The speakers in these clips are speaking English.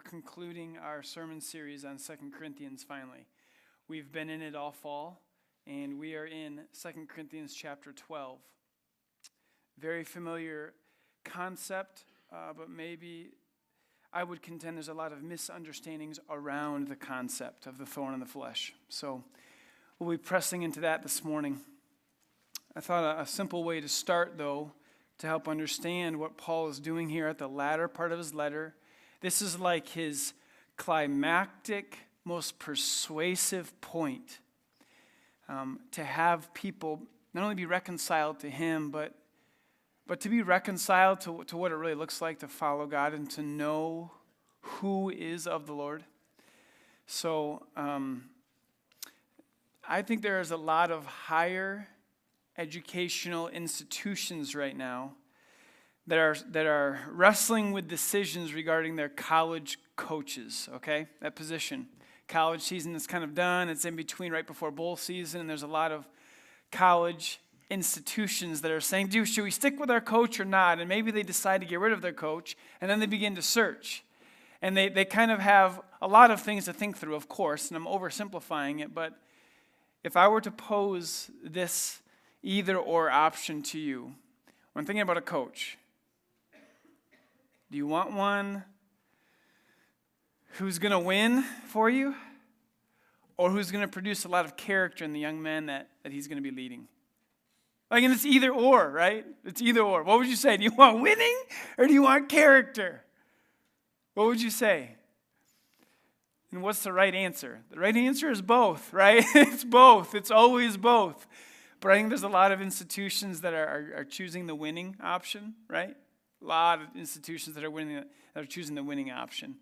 concluding our sermon series on 2 Corinthians finally. We've been in it all fall, and we are in 2 Corinthians chapter 12. Very familiar concept, but maybe I would contend there's a lot of misunderstandings around the concept of the thorn in the flesh. So we'll be pressing into that this morning. I thought a simple way to start, though, to help understand what Paul is doing here at the latter part of his letter. This is like his climactic, most persuasive point, to have people not only be reconciled to him, but to be reconciled to what it really looks like to follow God and to know who is of the Lord. So I think there is a lot of higher educational institutions right now that are wrestling with decisions regarding their college coaches, okay? That position. College season is kind of done. It's in between right before bowl season, and there's a lot of college institutions that are saying, should we stick with our coach or not? And maybe they decide to get rid of their coach, and then they begin to search. And they kind of have a lot of things to think through, of course, and I'm oversimplifying it, but if I were to pose this either-or option to you, when thinking about a coach, do you want one who's going to win for you, or who's going to produce a lot of character in the young man that he's going to be leading? Like, and it's either or, right? It's either or. What would you say? Do you want winning, or do you want character? What would you say? And what's the right answer? The right answer is both, right? It's both. It's always both. But I think there's a lot of institutions that are choosing the winning option, right? A lot of institutions that are choosing the winning option.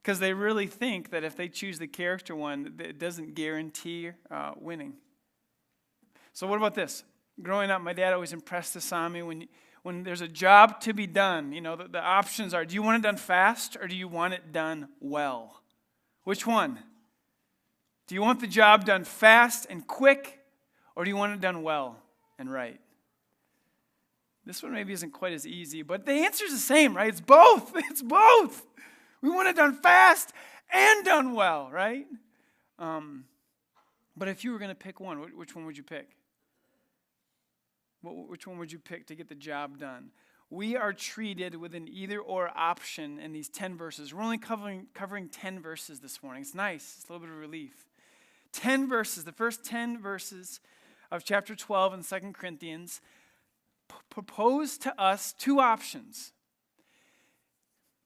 Because they really think that if they choose the character one, it doesn't guarantee winning. So what about this? Growing up, my dad always impressed this on me. When there's a job to be done, the options are, do you want it done fast or do you want it done well? Which one? Do you want the job done fast and quick, or do you want it done well and right? This one maybe isn't quite as easy, but the answer is the same, right? It's both. It's both. We want it done fast and done well, right? But if you were going to pick one, which one would you pick? Which one would you pick to get the job done? We are treated with an either-or option in these 10 verses. We're only covering 10 verses this morning. It's nice. It's a little bit of relief. 10 verses, the first 10 verses of chapter 12 in 2 Corinthians propose to us two options.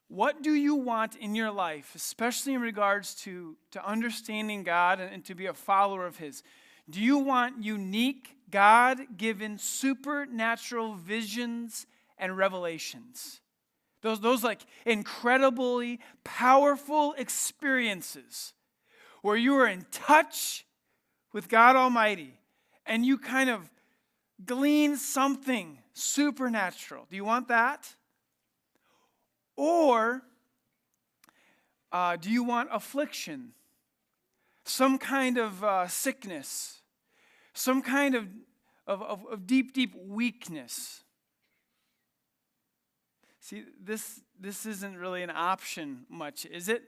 What do you want in your life, especially in regards to understanding God and to be a follower of His? Do you want unique, God-given, supernatural visions and revelations? Those like incredibly powerful experiences where you are in touch with God Almighty and you kind of glean something supernatural. Do you want that? Or do you want affliction? Some kind of sickness? Some kind of deep, deep weakness? See, this isn't really an option much, is it?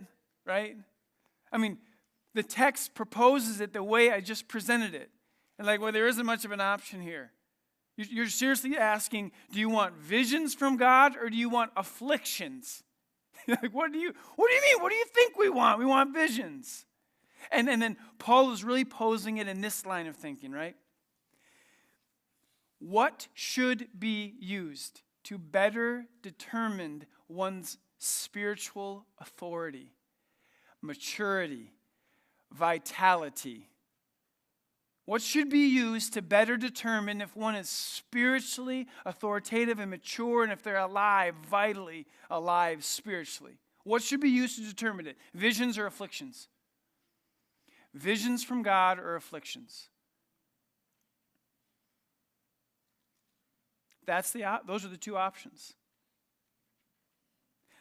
Right? I mean, the text proposes it the way I just presented it. And there isn't much of an option here. You're seriously asking, do you want visions from God or do you want afflictions? What do you mean? What do you think we want? We want visions. And then Paul is really posing it in this line of thinking, right? What should be used to better determine one's spiritual authority, maturity, vitality? What should be used to better determine if one is spiritually authoritative and mature and if they're alive, vitally alive spiritually? What should be used to determine it? Visions or afflictions? Visions from God or afflictions? Those are the two options.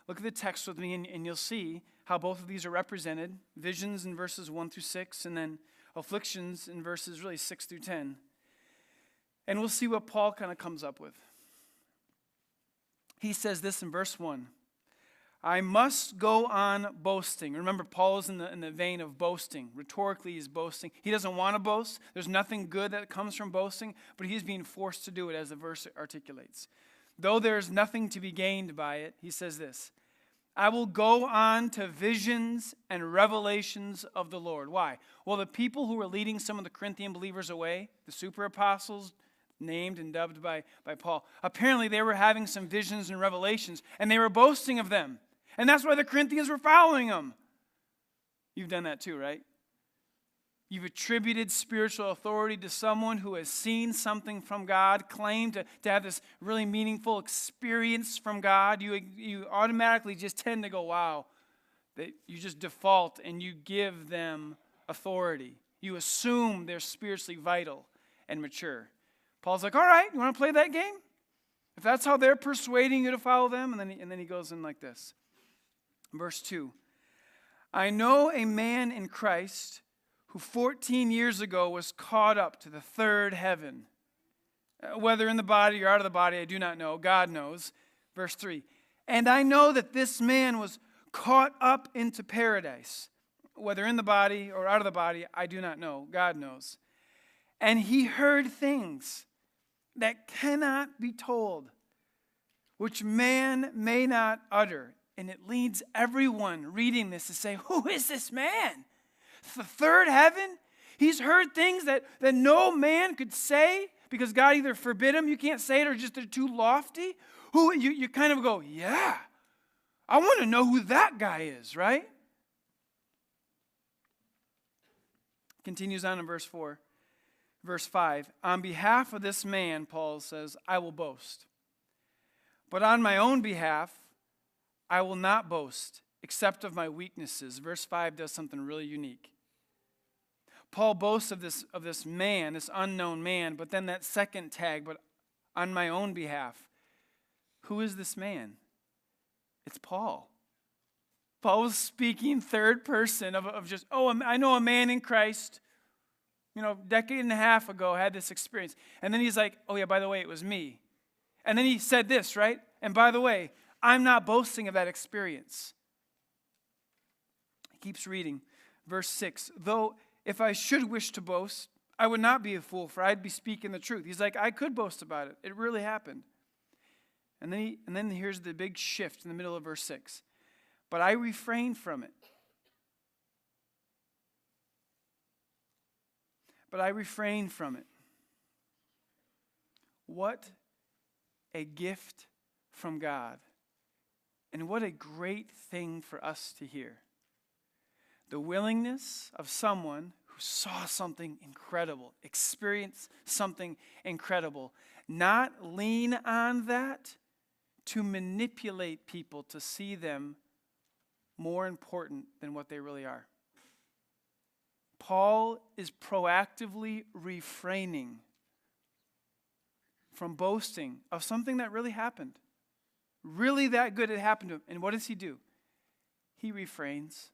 Look at the text with me and you'll see how both of these are represented. Visions in verses 1 through 6 and then afflictions in verses really 6 through 10. And we'll see what Paul kind of comes up with. He says this in verse 1. I must go on boasting. Remember, Paul is in the vein of boasting. Rhetorically, he's boasting. He doesn't want to boast. There's nothing good that comes from boasting, but he's being forced to do it, as the verse articulates. Though there is nothing to be gained by it, he says this, I will go on to visions and revelations of the Lord. Why? Well, the people who were leading some of the Corinthian believers away, the super apostles, named and dubbed by Paul, apparently they were having some visions and revelations, and they were boasting of them. And that's why the Corinthians were following them. You've done that too, right? You've attributed spiritual authority to someone who has seen something from God, claimed to have this really meaningful experience from God. You automatically just tend to go, wow. That you just default and you give them authority. You assume they're spiritually vital and mature. Paul's like, all right, you want to play that game? If that's how they're persuading you to follow them, and then he goes in like this. Verse 2, I know a man in Christ who 14 years ago was caught up to the third heaven. Whether in the body or out of the body, I do not know. God knows. Verse 3, and I know that this man was caught up into paradise. Whether in the body or out of the body, I do not know. God knows. And he heard things that cannot be told, which man may not utter. And it leads everyone reading this to say, who is this man? The third heaven? He's heard things that no man could say because God either forbid him, you can't say it, or just they're too lofty. Who you kind of go, yeah, I want to know who that guy is, right? Continues on in verse 4. Verse 5, on behalf of this man, Paul says, I will boast. But on my own behalf, I will not boast, except of my weaknesses. Verse 5 does something really unique. Paul boasts of this man, this unknown man, but then that second tag, but on my own behalf. Who is this man? It's Paul. Paul was speaking third person of just, I know a man in Christ, decade and a half ago had this experience. And then he's like, oh yeah, by the way, it was me. And then he said this, right? And by the way, I'm not boasting of that experience. He keeps reading. Verse 6, though if I should wish to boast, I would not be a fool, for I'd be speaking the truth. He's like, I could boast about it. It really happened. And then here's the big shift in the middle of verse 6. But I refrain from it. But I refrain from it. What a gift from God. And what a great thing for us to hear. The willingness of someone who saw something incredible, experienced something incredible, not lean on that to manipulate people to see them more important than what they really are. Paul is proactively refraining from boasting of something that really happened. Really that good had happened to him. And what does he do? He refrains.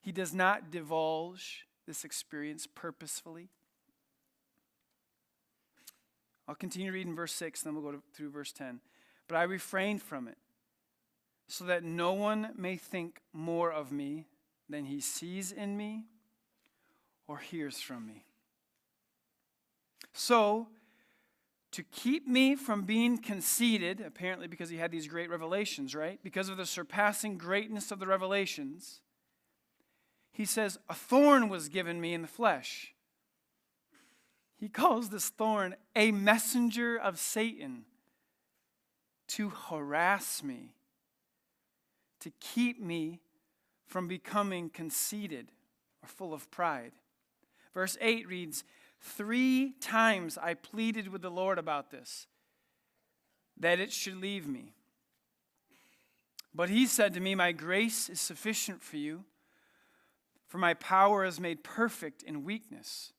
He does not divulge this experience purposefully. I'll continue reading verse 6, then we'll go through verse 10. But I refrained from it, so that no one may think more of me than he sees in me or hears from me. So, to keep me from being conceited, apparently because he had these great revelations, right? Because of the surpassing greatness of the revelations, he says, a thorn was given me in the flesh. He calls this thorn a messenger of Satan to harass me, to keep me from becoming conceited or full of pride. Verse 8 reads, 3 times I pleaded with the Lord about this, that it should leave me. But he said to me, my grace is sufficient for you, for my power is made perfect in weakness.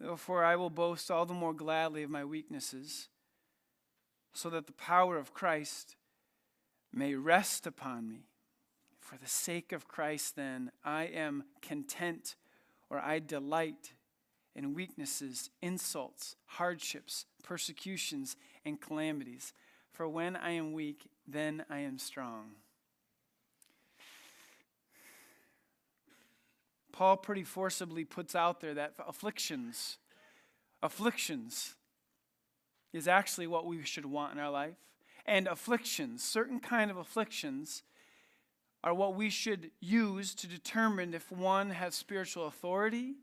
Therefore I will boast all the more gladly of my weaknesses, so that the power of Christ may rest upon me. For the sake of Christ, then, I am content, or I delight in weaknesses, insults, hardships, persecutions, and calamities. For when I am weak, then I am strong. Paul pretty forcibly puts out there that afflictions is actually what we should want in our life. And afflictions, certain kind of afflictions, are what we should use to determine if one has spiritual authority,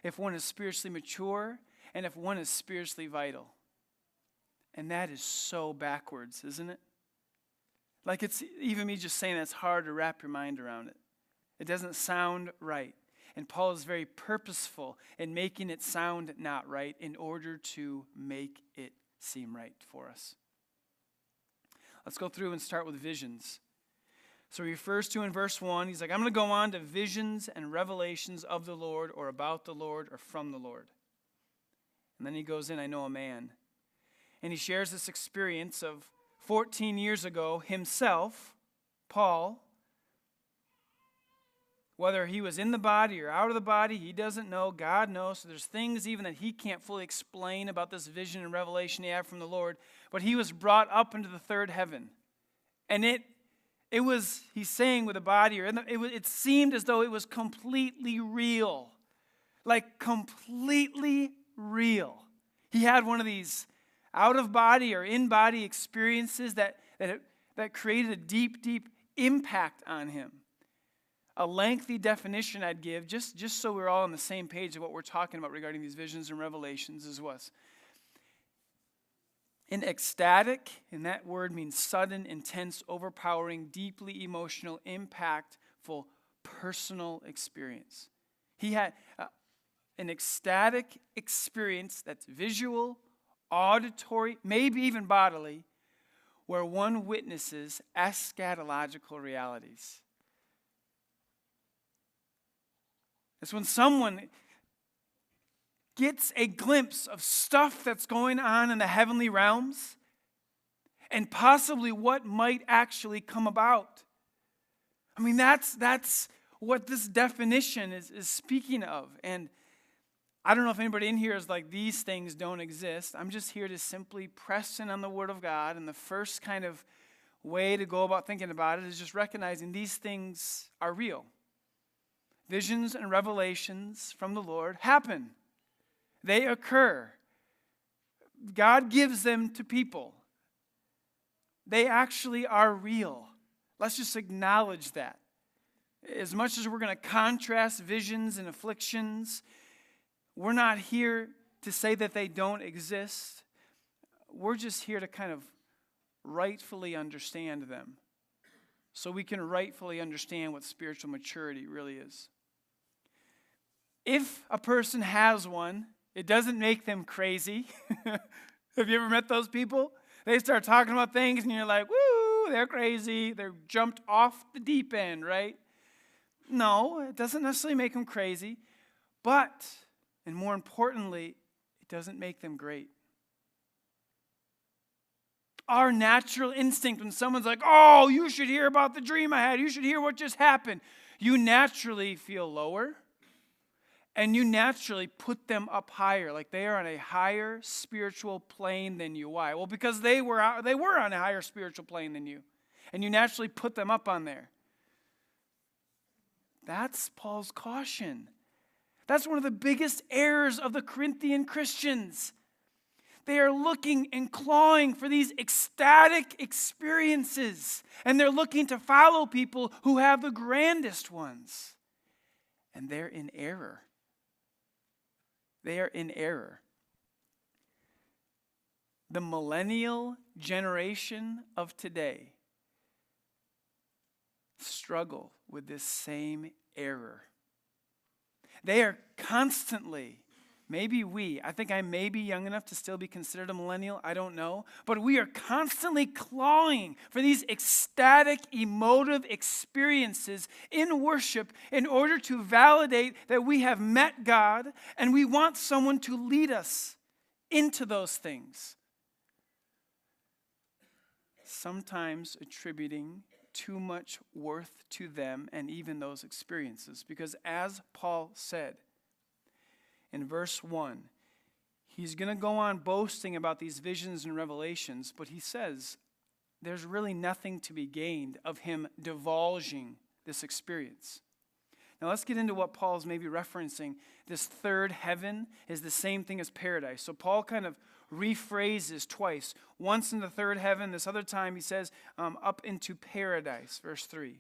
if one is spiritually mature, and if one is spiritually vital. And that is so backwards, isn't it? Like, it's even me just saying that's hard to wrap your mind around it. It doesn't sound right. And Paul is very purposeful in making it sound not right in order to make it seem right for us. Let's go through and start with visions. So he refers to in verse 1, he's like, I'm going to go on to visions and revelations of the Lord, or about the Lord, or from the Lord. And then he goes in, I know a man. And he shares this experience of 14 years ago himself, Paul. Whether he was in the body or out of the body, he doesn't know. God knows. So there's things even that he can't fully explain about this vision and revelation he had from the Lord. But he was brought up into the third heaven. And it was, he's saying with the body, or it seemed as though it was completely real. Like completely real. He had one of these out-of-body or in-body experiences that created a deep, deep impact on him. A lengthy definition I'd give, just so we're all on the same page of what we're talking about regarding these visions and revelations, was an ecstatic, and that word means sudden, intense, overpowering, deeply emotional, impactful, personal experience. He had an ecstatic experience that's visual, auditory, maybe even bodily, where one witnesses eschatological realities. It's when someone gets a glimpse of stuff that's going on in the heavenly realms and possibly what might actually come about. I mean, that's what this definition is speaking of. And I don't know if anybody in here is like, these things don't exist. I'm just here to simply press in on the Word of God. And the first kind of way to go about thinking about it is just recognizing these things are real. Visions and revelations from the Lord happen. They occur. God gives them to people. They actually are real. Let's just acknowledge that. As much as we're going to contrast visions and afflictions, we're not here to say that they don't exist. We're just here to kind of rightfully understand them, so we can rightfully understand what spiritual maturity really is. If a person has one, it doesn't make them crazy. Have you ever met those people? They start talking about things and you're like, woo, they're crazy. They're jumped off the deep end, right? No, it doesn't necessarily make them crazy. But, and more importantly, it doesn't make them great. Our natural instinct when someone's like, oh, you should hear about the dream I had. You should hear what just happened. You naturally feel lower. And you naturally put them up higher, like they are on a higher spiritual plane than you. Why? Well, because they were on a higher spiritual plane than you. And you naturally put them up on there. That's Paul's caution. That's one of the biggest errors of the Corinthian Christians. They are looking and clawing for these ecstatic experiences. And they're looking to follow people who have the grandest ones. And they're in error. They are in error. The millennial generation of today struggle with this same error. They are constantly, I think I may be young enough to still be considered a millennial, I don't know, but we are constantly clawing for these ecstatic, emotive experiences in worship in order to validate that we have met God, and we want someone to lead us into those things. Sometimes attributing too much worth to them and even those experiences, because as Paul said, in verse 1, he's going to go on boasting about these visions and revelations, but he says, there's really nothing to be gained of him divulging this experience. Now let's get into what Paul's maybe referencing. This third heaven is the same thing as paradise. So Paul kind of rephrases twice. Once in the third heaven, this other time he says up into paradise, verse 3.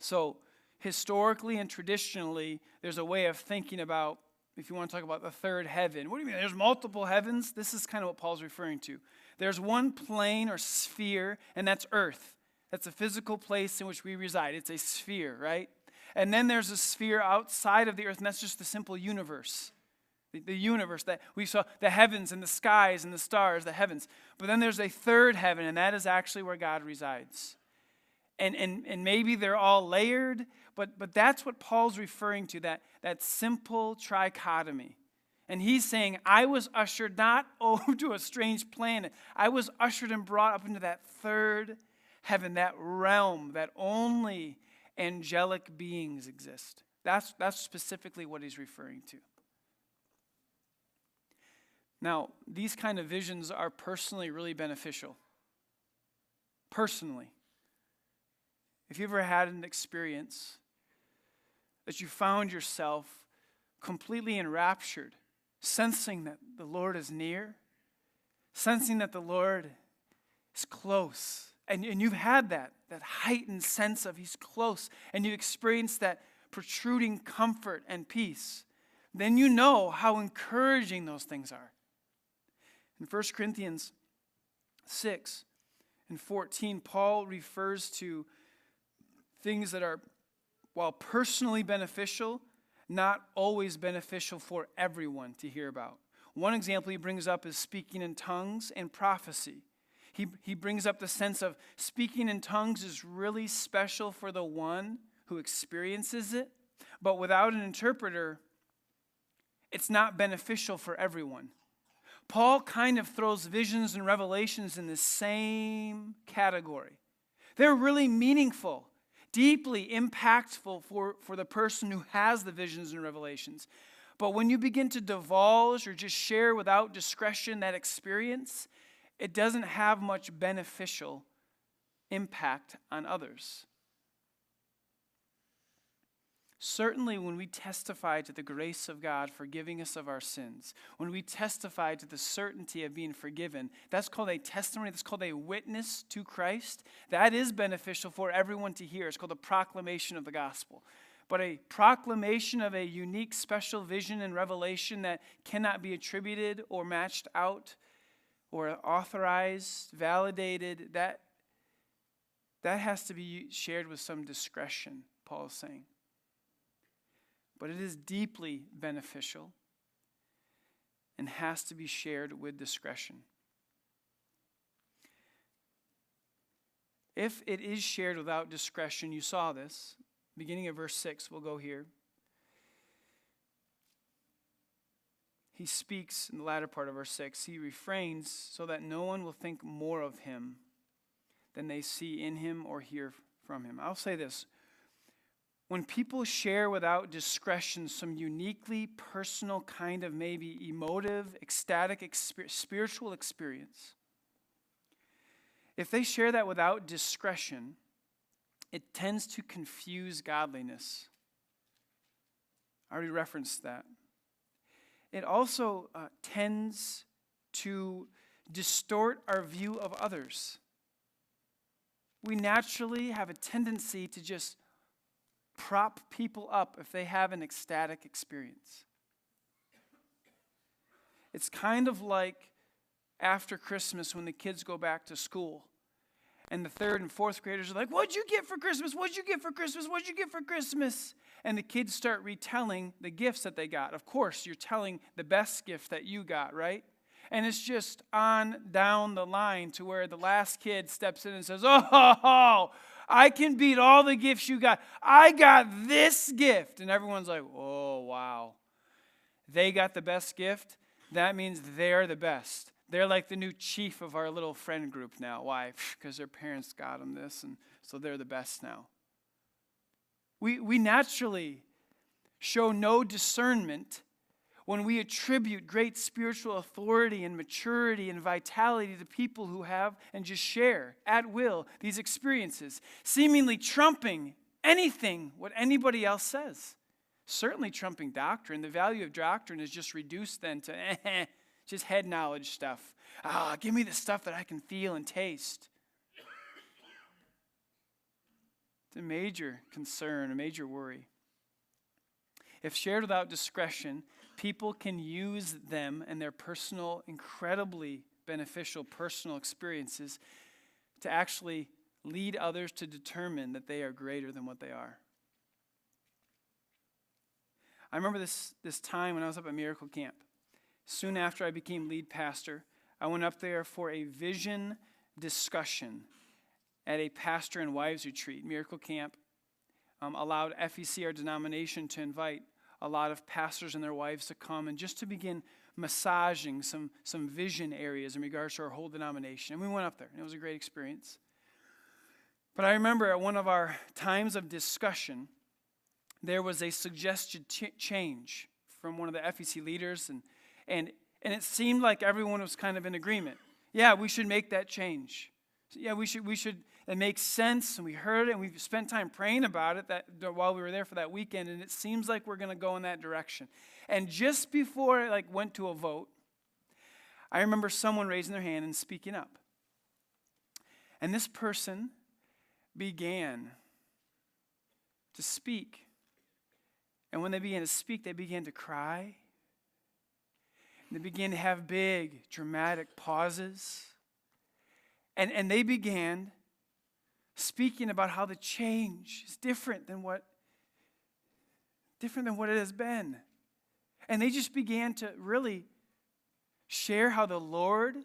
So historically and traditionally, there's a way of thinking about, if you want to talk about the third heaven. What do you mean? There's multiple heavens? This is kind of what Paul's referring to. There's one plane or sphere, and that's earth. That's a physical place in which we reside. It's a sphere, right? And then there's a sphere outside of the earth, and that's just the simple universe. The universe that we saw, the heavens and the skies and the stars, the heavens. But then there's a third heaven, and that is actually where God resides. And maybe they're all layered, but that's what Paul's referring to, that simple trichotomy. And he's saying, I was ushered not over to a strange planet. I was ushered and brought up into that third heaven, that realm that only angelic beings exist. That's specifically what he's referring to. Now, these kind of visions are personally really beneficial. Personally. If you ever had an experience that you found yourself completely enraptured, sensing that the Lord is near, sensing that the Lord is close, and you've had that heightened sense of he's close, and you experienced that protruding comfort and peace, then you know how encouraging those things are. In 1 Corinthians 6 and 14, Paul refers to things that are, while personally beneficial, not always beneficial for everyone to hear about. One example he brings up is speaking in tongues and prophecy. He brings up the sense of speaking in tongues is really special for the one who experiences it, but without an interpreter, it's not beneficial for everyone. Paul kind of throws visions and revelations in the same category. They're really meaningful, deeply impactful for the person who has the visions and revelations. But when you begin to divulge or just share without discretion that experience, it doesn't have much beneficial impact on others. Certainly when we testify to the grace of God forgiving us of our sins, when we testify to the certainty of being forgiven, that's called a testimony, that's called a witness to Christ. That is beneficial for everyone to hear. It's called a proclamation of the gospel. But a proclamation of a unique special vision and revelation that cannot be attributed or matched out or authorized, validated, that has to be shared with some discretion, Paul is saying. But it is deeply beneficial and has to be shared with discretion. If it is shared without discretion, you saw this, beginning of verse 6, we'll go here. He speaks in the latter part of verse 6. He refrains so that no one will think more of him than they see in him or hear from him. I'll say this. When people share without discretion some uniquely personal kind of maybe emotive, ecstatic, spiritual experience, if they share that without discretion, it tends to confuse godliness. I already referenced that. It also tends to distort our view of others. We naturally have a tendency to just prop people up if they have an ecstatic experience. It's kind of like after Christmas when the kids go back to school and the third and fourth graders are like, what'd you get for Christmas? What'd you get for Christmas? What'd you get for Christmas? And the kids start retelling the gifts that they got. Of course, you're telling the best gift that you got, right? And it's just on down the line to where the last kid steps in and says, oh, I can beat all the gifts you got. I got this gift. And everyone's like, oh, wow. They got the best gift. That means they're the best. They're like the new chief of our little friend group now. Why? Because their parents got them this, and so they're the best now. We naturally show no discernment when we attribute great spiritual authority and maturity and vitality to people who have and just share at will these experiences, seemingly trumping anything what anybody else says. Certainly trumping doctrine. The value of doctrine is just reduced then to just head knowledge stuff. Give me the stuff that I can feel and taste. It's a major concern, a major worry. If shared without discretion, people can use them and their personal, incredibly beneficial personal experiences to actually lead others to determine that they are greater than what they are. I remember this time when I was up at Miracle Camp. Soon after I became lead pastor, I went up there for a vision discussion at a pastor and wives retreat. Miracle Camp allowed FEC, our denomination, to invite a lot of pastors and their wives to come and just to begin massaging some vision areas in regards to our whole denomination. And we went up there, and it was a great experience. But I remember at one of our times of discussion, there was a suggested change from one of the FEC leaders, and it seemed like everyone was kind of in agreement. Yeah, we should make that change. Yeah, we should. It makes sense, and we heard it, and we spent time praying about it while we were there for that weekend, and it seems like we're going to go in that direction. And just before it went to a vote, I remember someone raising their hand and speaking up. And this person began to speak. And when they began to speak, they began to cry. And they began to have big, dramatic pauses. And they began speaking about how the change is different than what it has been. And they just began to really share how the Lord,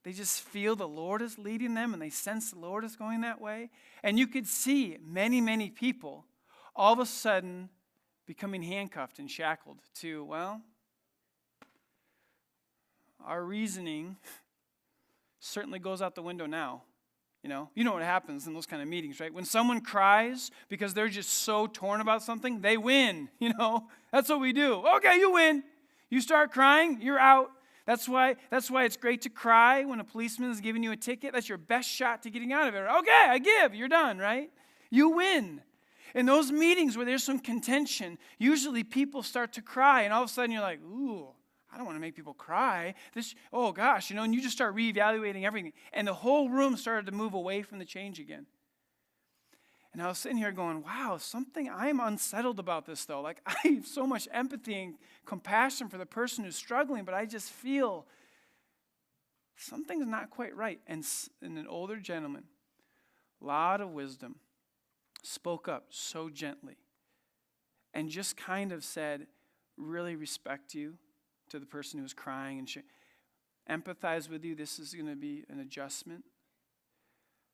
they just feel the Lord is leading them, and they sense the Lord is going that way. And you could see many, many people all of a sudden becoming handcuffed and shackled to, well, our reasoning certainly goes out the window now. You know what happens in those kind of meetings, right? When someone cries because they're just so torn about something, they win. That's what we do. Okay, you win. You start crying, you're out. That's why it's great to cry when a policeman is giving you a ticket. That's your best shot to getting out of it. Okay, I give. You're done, right? You win. In those meetings where there's some contention, usually people start to cry, and all of a sudden you're like, ooh, I don't want to make people cry. Oh gosh, and you just start reevaluating everything. And the whole room started to move away from the change again. And I was sitting here going, wow, I'm unsettled about this though. I have so much empathy and compassion for the person who's struggling, but I just feel something's not quite right. And an older gentleman, a lot of wisdom, spoke up so gently and just kind of said, really respect you to the person who was crying and empathize with you. This is going to be an adjustment.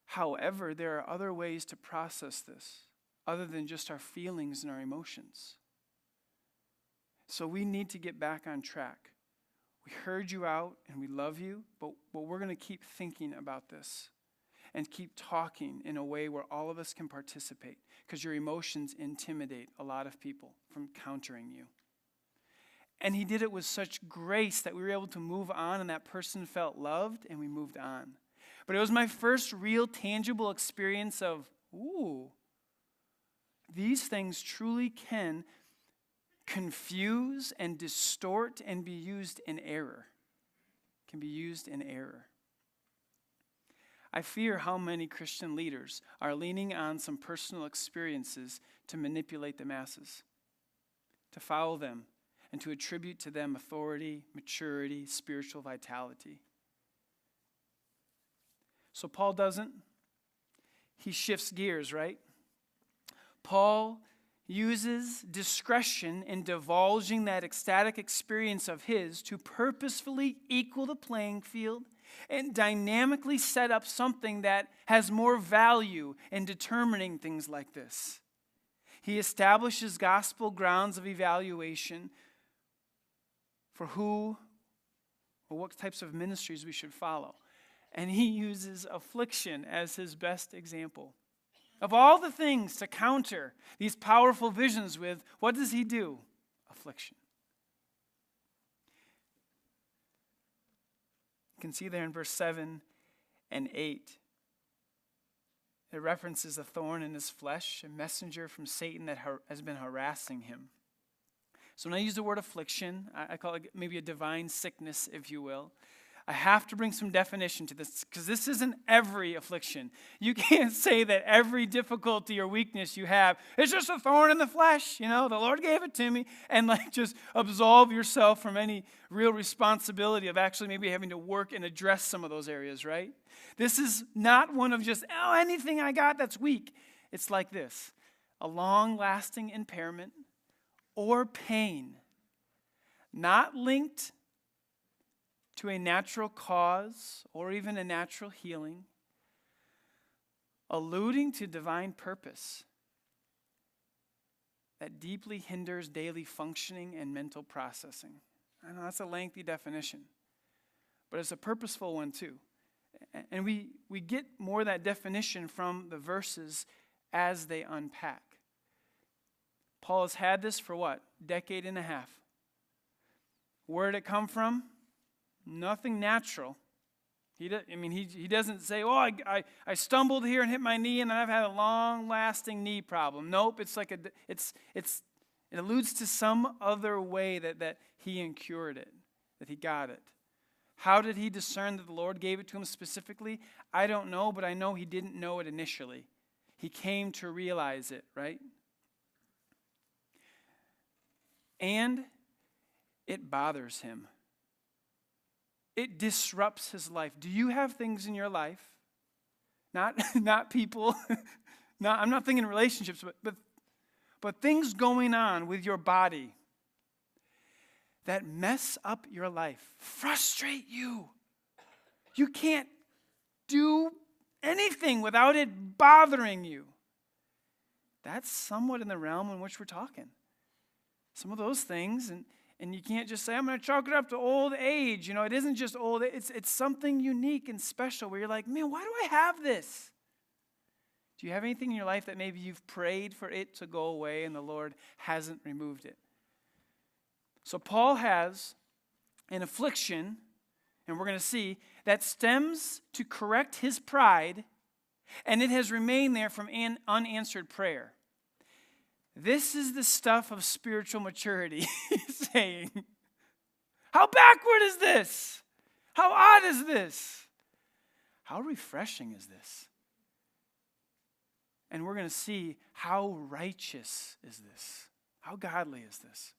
However, there are other ways to process this other than just our feelings and our emotions. So we need to get back on track. We heard you out and we love you, but we're going to keep thinking about this and keep talking in a way where all of us can participate, because your emotions intimidate a lot of people from countering you. And he did it with such grace that we were able to move on, and that person felt loved, and we moved on. But it was my first real tangible experience of, these things truly can confuse and distort and be used in error. Can be used in error. I fear how many Christian leaders are leaning on some personal experiences to manipulate the masses, to follow them, and to attribute to them authority, maturity, spiritual vitality. So Paul doesn't. He shifts gears, right? Paul uses discretion in divulging that ecstatic experience of his to purposefully equal the playing field and dynamically set up something that has more value in determining things like this. He establishes gospel grounds of evaluation for who or what types of ministries we should follow. And he uses affliction as his best example. Of all the things to counter these powerful visions with, what does he do? Affliction. can see there in verse 7 and 8. It references a thorn in his flesh, a messenger from Satan that has been harassing him. So when I use the word affliction, I call it maybe a divine sickness, if you will. I have to bring some definition to this because this isn't every affliction. You can't say that every difficulty or weakness you have is just a thorn in the flesh. The Lord gave it to me, and just absolve yourself from any real responsibility of actually maybe having to work and address some of those areas, right? This is not one of just, anything I got that's weak. It's like this: a long-lasting impairment or pain, not linked to a natural cause or even a natural healing, alluding to divine purpose that deeply hinders daily functioning and mental processing. I know that's a lengthy definition, but it's a purposeful one too. And we get more of that definition from the verses as they unpack. Paul has had this for what? Decade and a half. Where did it come from? Nothing natural. He doesn't say, I stumbled here and hit my knee and then I've had a long-lasting knee problem. Nope, it's like it alludes to some other way that he incurred it, that he got it. How did he discern that the Lord gave it to him specifically? I don't know, but I know he didn't know it initially. He came to realize it, right? And it bothers him. It disrupts his life. Do you have things in your life, not people, I'm not thinking relationships, but things going on with your body that mess up your life, frustrate you? You can't do anything without it bothering you. That's somewhat in the realm in which we're talking. Some of those things, and you can't just say, I'm going to chalk it up to old age. It isn't just old. It's something unique and special where you're like, man, why do I have this? Do you have anything in your life that maybe you've prayed for it to go away and the Lord hasn't removed it? So Paul has an affliction, and we're going to see, that stems to correct his pride, and it has remained there from an unanswered prayer. This is the stuff of spiritual maturity, he's saying. How backward is this? How odd is this? How refreshing is this? And we're going to see how righteous is this? How godly is this?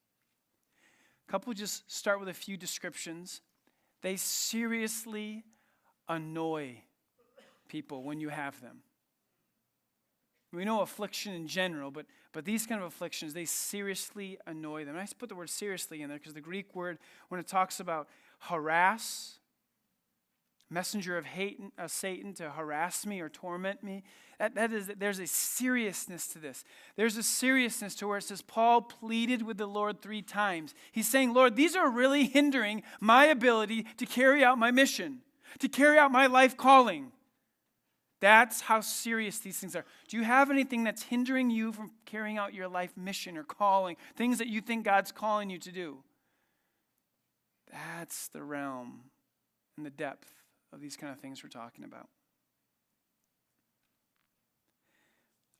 A couple just start with a few descriptions. They seriously annoy people when you have them. We know affliction in general, but these kind of afflictions, they seriously annoy them. And I put the word seriously in there because the Greek word, when it talks about harass, messenger of Satan to harass me or torment me, there's a seriousness to this. There's a seriousness to where it says Paul pleaded with the Lord 3 times. He's saying, Lord, these are really hindering my ability to carry out my mission, to carry out my life calling. That's how serious these things are. Do you have anything that's hindering you from carrying out your life mission or calling, things that you think God's calling you to do? That's the realm and the depth of these kind of things we're talking about.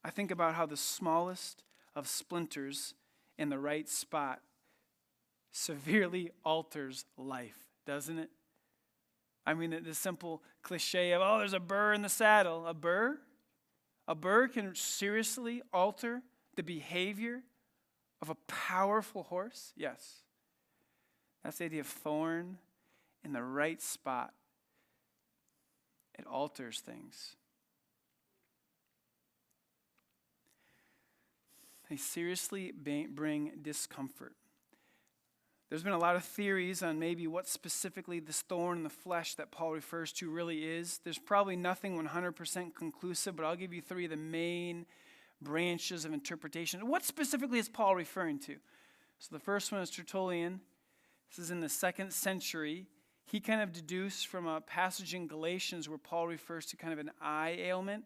I think about how the smallest of splinters in the right spot severely alters life, doesn't it? I mean, the simple cliche of, there's a burr in the saddle. A burr? A burr can seriously alter the behavior of a powerful horse? Yes. That's the idea of thorn in the right spot. It alters things. They seriously bring discomfort. There's been a lot of theories on maybe what specifically this thorn in the flesh that Paul refers to really is. There's probably nothing 100% conclusive, but I'll give you 3 of the main branches of interpretation. What specifically is Paul referring to? So the first one is Tertullian. This is in the 2nd century. He kind of deduced from a passage in Galatians where Paul refers to kind of an eye ailment.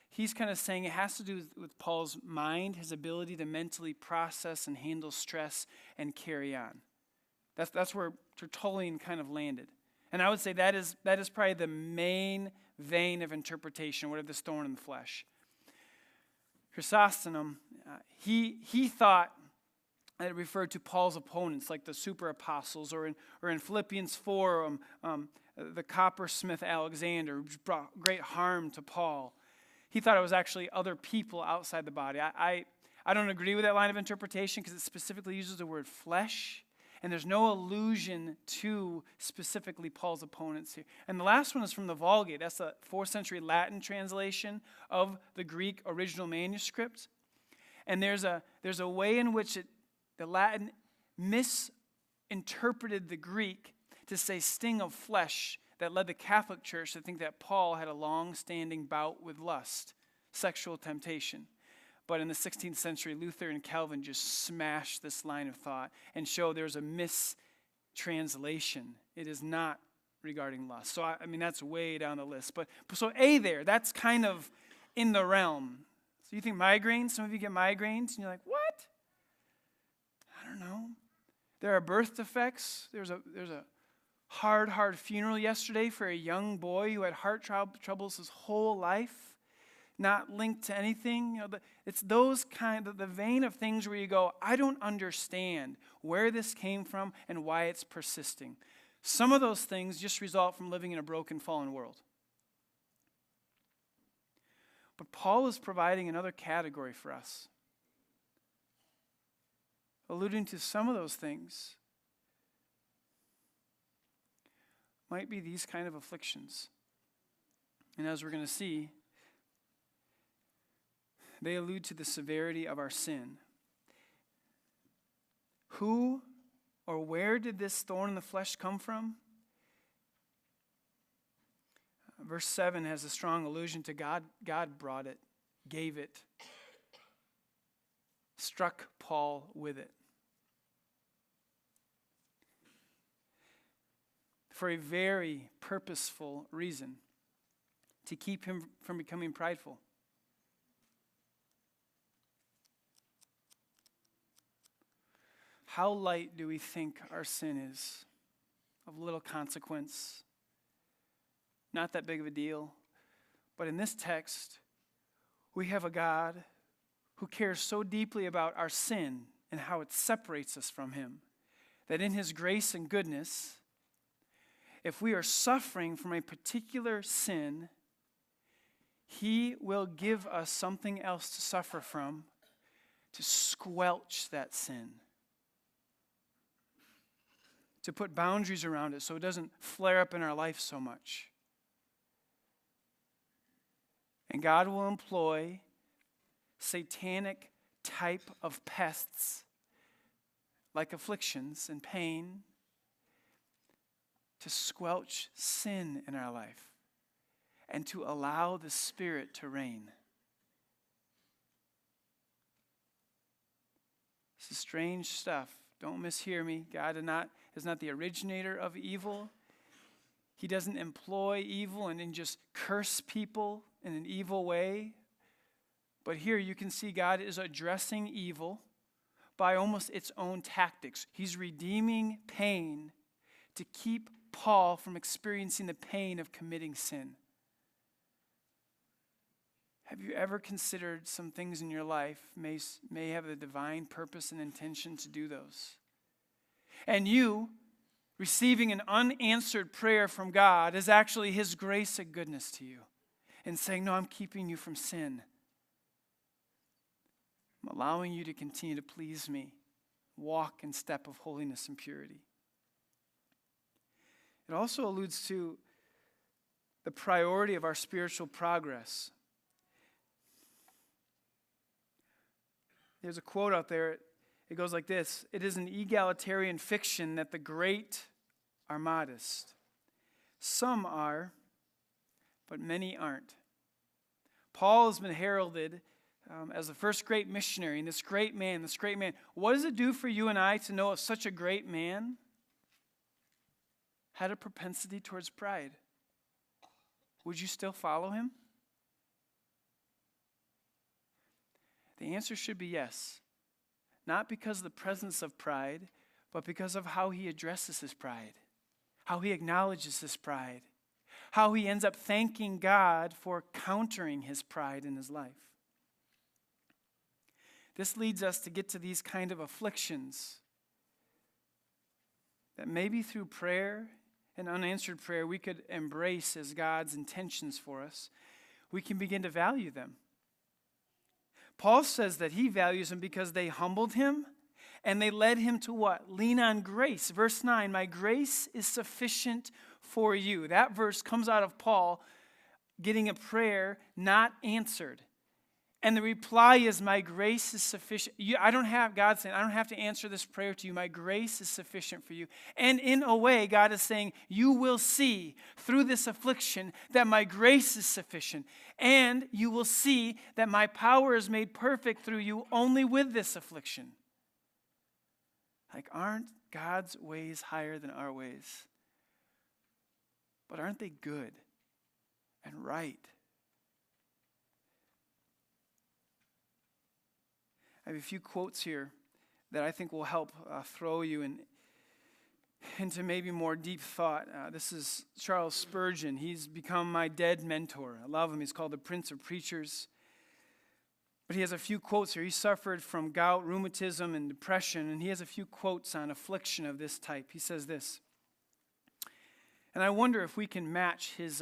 He's kind of saying it has to do with Paul's mind, his ability to mentally process and handle stress and carry on. That's where Tertullian kind of landed. And I would say that is probably the main vein of interpretation, what of this thorn in the flesh. Chrysostom, he thought that it referred to Paul's opponents, like the super apostles, or in Philippians 4, the coppersmith Alexander, which brought great harm to Paul. He thought it was actually other people outside the body. I don't agree with that line of interpretation because it specifically uses the word flesh, and there's no allusion to specifically Paul's opponents here. And the last one is from the Vulgate. That's a 4th century Latin translation of the Greek original manuscript. And there's a way in which the Latin misinterpreted the Greek to say sting of flesh that led the Catholic Church to think that Paul had a long-standing bout with lust, sexual temptation. But in the 16th century, Luther and Calvin just smashed this line of thought and showed there's a mistranslation. It is not regarding lust. So, I mean, that's way down the list. But so A there, that's kind of in the realm. So you think migraines? Some of you get migraines, and you're like, what? I don't know. There are birth defects. There's a hard funeral yesterday for a young boy who had heart troubles his whole life, not linked to anything. You know, it's those kind of the vein of things where you go, I don't understand where this came from and why it's persisting. Some of those things just result from living in a broken, fallen world. But Paul is providing another category for us, alluding to some of those things might be these kind of afflictions. And as we're going to see, they allude to the severity of our sin. Who or where did this thorn in the flesh come from? Verse 7 has a strong allusion to God. God brought it, gave it, struck Paul with it. For a very purposeful reason, to keep him from becoming prideful. How light do we think our sin is? Of little consequence. Not that big of a deal. But in this text, we have a God who cares so deeply about our sin and how it separates us from him, that in his grace and goodness, if we are suffering from a particular sin, he will give us something else to suffer from to squelch that sin, to put boundaries around it so it doesn't flare up in our life so much. And God will employ satanic type of pests like afflictions and pain to squelch sin in our life and to allow the Spirit to reign. This is strange stuff. Don't mishear me. God is not the originator of evil. He doesn't employ evil and then just curse people in an evil way. But here you can see God is addressing evil by almost its own tactics. He's redeeming pain to keep Paul from experiencing the pain of committing sin. Have you ever considered some things in your life may have a divine purpose and intention to do those? And you receiving an unanswered prayer from God is actually his grace and goodness to you and saying, no, I'm keeping you from sin. I'm allowing you to continue to please me, walk in step of holiness and purity. It also alludes to the priority of our spiritual progress. There's a quote out there. It goes like this: "It is an egalitarian fiction that the great are modest. Some are, but many aren't." Paul has been heralded as the first great missionary, and this great man. What does it do for you and I to know if such a great man had a propensity towards pride? Would you still follow him? The answer should be yes. Not because of the presence of pride, but because of how he addresses his pride, how he acknowledges his pride, how he ends up thanking God for countering his pride in his life. This leads us to get to these kind of afflictions that maybe through prayer and unanswered prayer we could embrace as God's intentions for us. We can begin to value them. Paul says that he values them because they humbled him and they led him to what? Lean on grace. Verse 9, my grace is sufficient for you. That verse comes out of Paul getting a prayer not answered. And the reply is, my grace is sufficient. God saying, I don't have to answer this prayer to you. My grace is sufficient for you. And in a way, God is saying, you will see through this affliction that my grace is sufficient. And you will see that my power is made perfect through you only with this affliction. Like, aren't God's ways higher than our ways? But aren't they good and right? I have a few quotes here that I think will help throw you into maybe more deep thought. This is Charles Spurgeon. He's become my dead mentor. I love him. He's called the Prince of Preachers. But he has a few quotes here. He suffered from gout, rheumatism, and depression, and he has a few quotes on affliction of this type. He says this, and I wonder if we can match his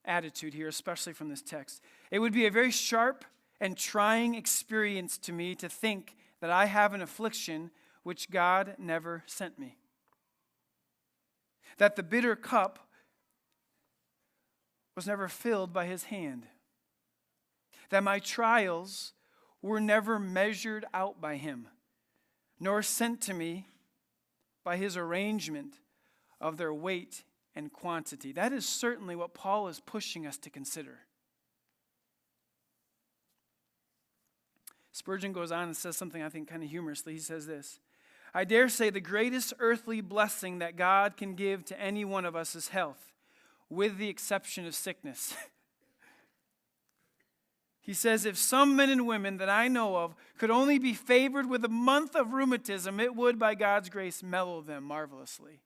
attitude here, especially from this text. It would be a very sharp and trying experience to me to think that I have an affliction which God never sent me. That the bitter cup was never filled by his hand. That my trials were never measured out by him, nor sent to me by his arrangement of their weight and quantity. That is certainly what Paul is pushing us to consider. Spurgeon goes on and says something I think kind of humorously. He says this, I dare say the greatest earthly blessing that God can give to any one of us is health, with the exception of sickness. He says, if some men and women that I know of could only be favored with a month of rheumatism, it would, by God's grace, mellow them marvelously.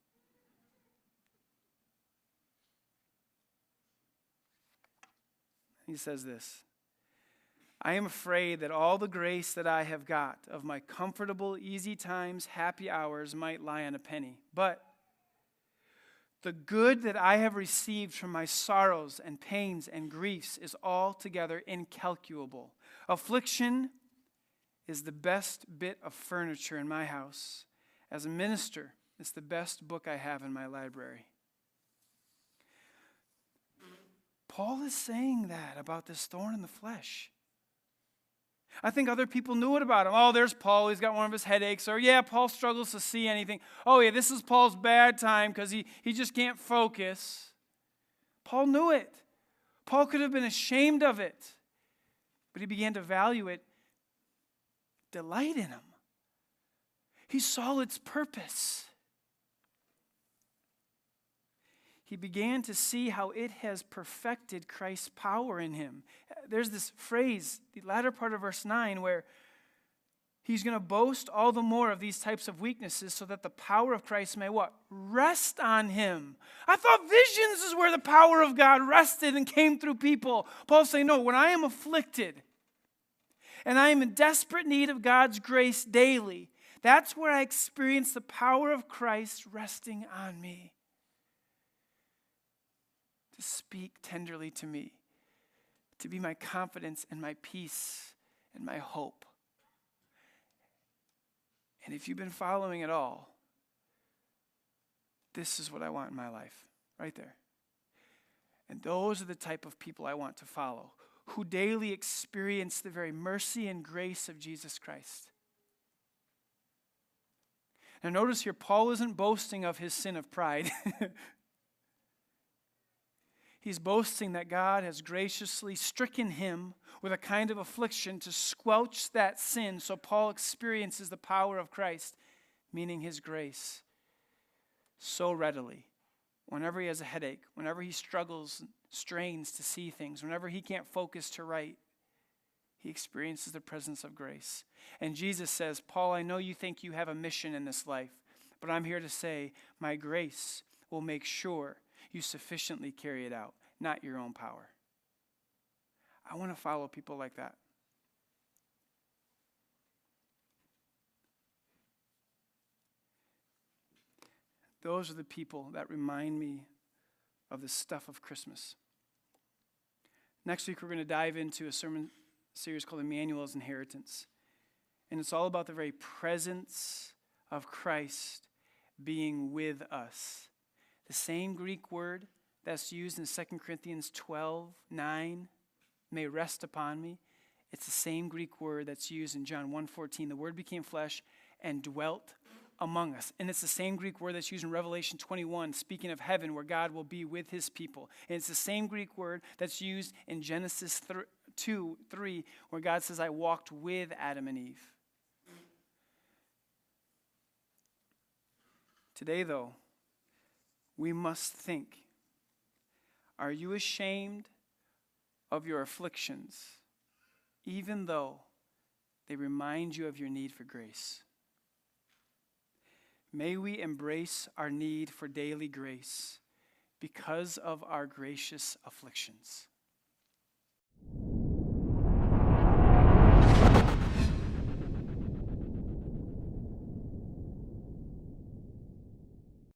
He says this, I am afraid that all the grace that I have got of my comfortable, easy times, happy hours might lie on a penny. But the good that I have received from my sorrows and pains and griefs is altogether incalculable. Affliction is the best bit of furniture in my house. As a minister, it's the best book I have in my library. Paul is saying that about this thorn in the flesh. I think other people knew it about him. Oh, there's Paul. He's got one of his headaches. Or, yeah, Paul struggles to see anything. Oh, yeah, this is Paul's bad time because he just can't focus. Paul knew it. Paul could have been ashamed of it. But he began to value it, delight in him. He saw its purpose. He began to see how it has perfected Christ's power in him. There's this phrase, the latter part of verse 9, where he's going to boast all the more of these types of weaknesses so that the power of Christ may what? Rest on him. I thought visions is where the power of God rested and came through people. Paul's saying, no, when I am afflicted and I am in desperate need of God's grace daily, that's where I experience the power of Christ resting on me. To speak tenderly to me, to be my confidence and my peace and my hope. And if you've been following at all, this is what I want in my life, right there. And those are the type of people I want to follow, who daily experience the very mercy and grace of Jesus Christ. Now notice here, Paul isn't boasting of his sin of pride. He's boasting that God has graciously stricken him with a kind of affliction to squelch that sin so Paul experiences the power of Christ, meaning his grace, so readily. Whenever he has a headache, whenever he struggles, strains to see things, whenever he can't focus to write, he experiences the presence of grace. And Jesus says, Paul, I know you think you have a mission in this life, but I'm here to say, my grace will make sure you sufficiently carry it out, not your own power. I want to follow people like that. Those are the people that remind me of the stuff of Christmas. Next week, we're going to dive into a sermon series called Emmanuel's Inheritance. And it's all about the very presence of Christ being with us. The same Greek word that's used in 2 Corinthians 12:9, may rest upon me. It's the same Greek word that's used in John 1:14. The word became flesh and dwelt among us. And it's the same Greek word that's used in Revelation 21, speaking of heaven where God will be with his people. And it's the same Greek word that's used in Genesis 2:3, where God says, I walked with Adam and Eve. Today, though, we must think, are you ashamed of your afflictions, even though they remind you of your need for grace? May we embrace our need for daily grace because of our gracious afflictions.